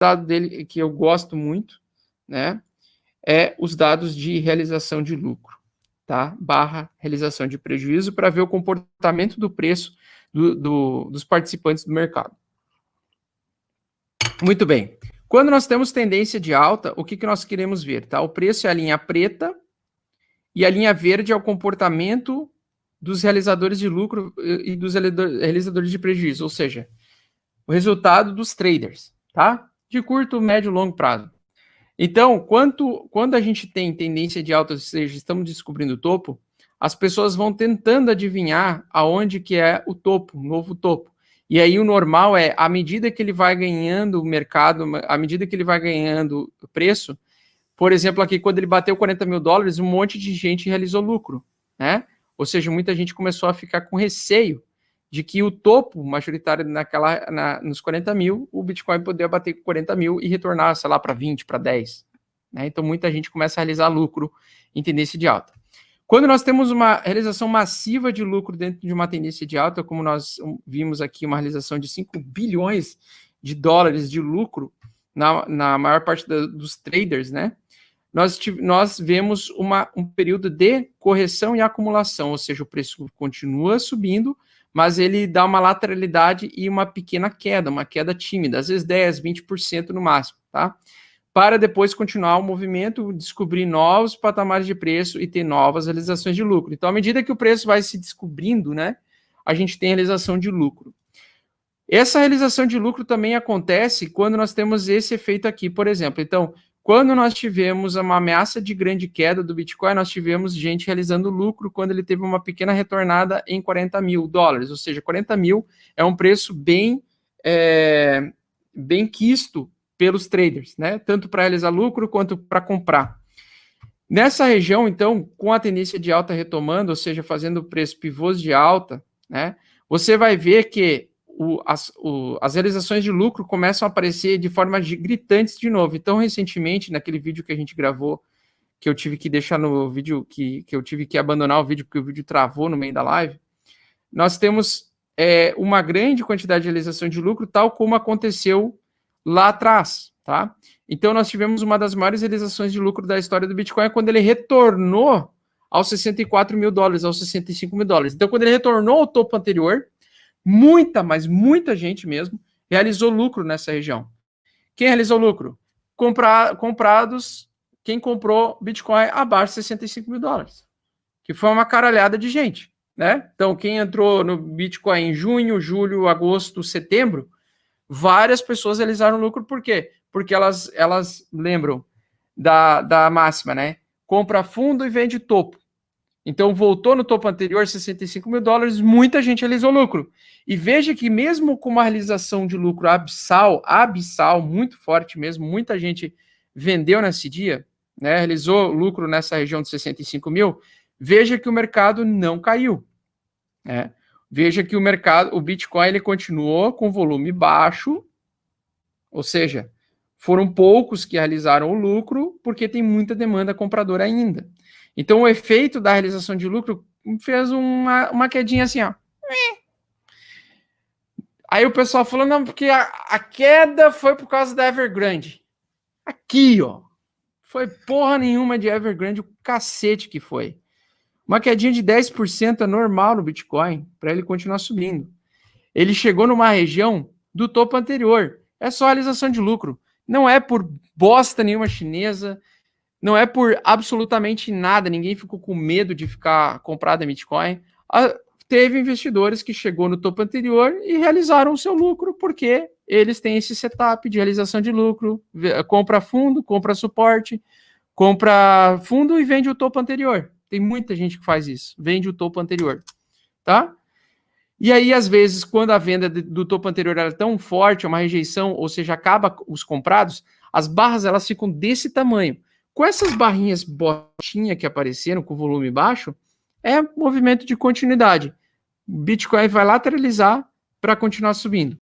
dado dele que eu gosto muito, né, é os dados de realização de lucro, tá? Barra realização de prejuízo, para ver o comportamento do preço dos participantes do mercado. Muito bem. Quando nós temos tendência de alta, o que nós queremos ver? Tá? O preço é a linha preta e a linha verde é o comportamento dos realizadores de lucro e dos realizadores de prejuízo, ou seja, o resultado dos traders, tá? De curto, médio e longo prazo. Então, quando a gente tem tendência de alta, ou seja, estamos descobrindo o topo, as pessoas vão tentando adivinhar aonde que é o topo, o novo topo. E aí o normal é, à medida que ele vai ganhando o mercado, à medida que ele vai ganhando o preço, por exemplo, aqui quando ele bateu 40 mil dólares, um monte de gente realizou lucro, né? Ou seja, muita gente começou a ficar com receio de que o topo majoritário nos 40 mil, o Bitcoin poderia bater 40 mil e retornar, sei lá, para 20, para 10. Né? Então, muita gente começa a realizar lucro em tendência de alta. Quando nós temos uma realização massiva de lucro dentro de uma tendência de alta, como nós vimos aqui, uma realização de 5 bilhões de dólares de lucro na maior parte dos traders, né? Nós vemos um período de correção e acumulação, ou seja, o preço continua subindo, mas ele dá uma lateralidade e uma pequena queda, uma queda tímida, às vezes 10%, 20% no máximo, tá? Para depois continuar o movimento, descobrir novos patamares de preço e ter novas realizações de lucro. Então, à medida que o preço vai se descobrindo, né, a gente tem realização de lucro. Essa realização de lucro também acontece quando nós temos esse efeito aqui, por exemplo. Então, quando nós tivemos uma ameaça de grande queda do Bitcoin, nós tivemos gente realizando lucro quando ele teve uma pequena retornada em 40 mil dólares, ou seja, 40 mil é um preço bem quisto pelos traders, né? Tanto para realizar lucro quanto para comprar. Nessa região, então, com a tendência de alta retomando, ou seja, fazendo preço pivôs de alta, né? Você vai ver que as realizações de lucro começam a aparecer de forma gritantes de novo. Então, recentemente, naquele vídeo que a gente gravou, que eu tive que deixar no vídeo, que eu tive que abandonar o vídeo, porque o vídeo travou no meio da live, nós temos uma grande quantidade de realização de lucro, tal como aconteceu lá atrás, tá? Então, nós tivemos uma das maiores realizações de lucro da história do Bitcoin quando ele retornou aos 64 mil dólares, aos 65 mil dólares. Então, quando ele retornou ao topo anterior, mas muita gente mesmo realizou lucro nessa região. Quem realizou lucro? Comprados, quem comprou Bitcoin abaixo de 65 mil dólares, que foi uma caralhada de gente, né? Então, quem entrou no Bitcoin em junho, julho, agosto, setembro, várias pessoas realizaram lucro, por quê? Porque elas lembram da máxima, né? Compra fundo e vende topo. Então, voltou no topo anterior, 65 mil dólares, muita gente realizou lucro. E veja que mesmo com uma realização de lucro abissal, muito forte mesmo, muita gente vendeu nesse dia, né, realizou lucro nessa região de 65 mil, veja que o mercado não caiu. Né? Veja que o Bitcoin, ele continuou com volume baixo, ou seja, foram poucos que realizaram o lucro, porque tem muita demanda compradora ainda. Então, o efeito da realização de lucro fez uma quedinha assim, ó. Aí o pessoal falou, não, porque a queda foi por causa da Evergrande. Aqui, ó. Foi porra nenhuma de Evergrande, o cacete que foi. Uma quedinha de 10% é normal no Bitcoin, para ele continuar subindo. Ele chegou numa região do topo anterior. É só realização de lucro. Não é por bosta nenhuma chinesa, não é por absolutamente nada, ninguém ficou com medo de ficar comprado em Bitcoin. Teve investidores que chegou no topo anterior e realizaram o seu lucro, porque eles têm esse setup de realização de lucro, compra fundo, compra suporte, compra fundo e vende o topo anterior. Tem muita gente que faz isso, vende o topo anterior, tá? E aí, às vezes, quando a venda do topo anterior é tão forte, é uma rejeição, ou seja, acaba os comprados, as barras elas ficam desse tamanho. Com essas barrinhas botinha que apareceram com volume baixo, é movimento de continuidade. Bitcoin vai lateralizar para continuar subindo.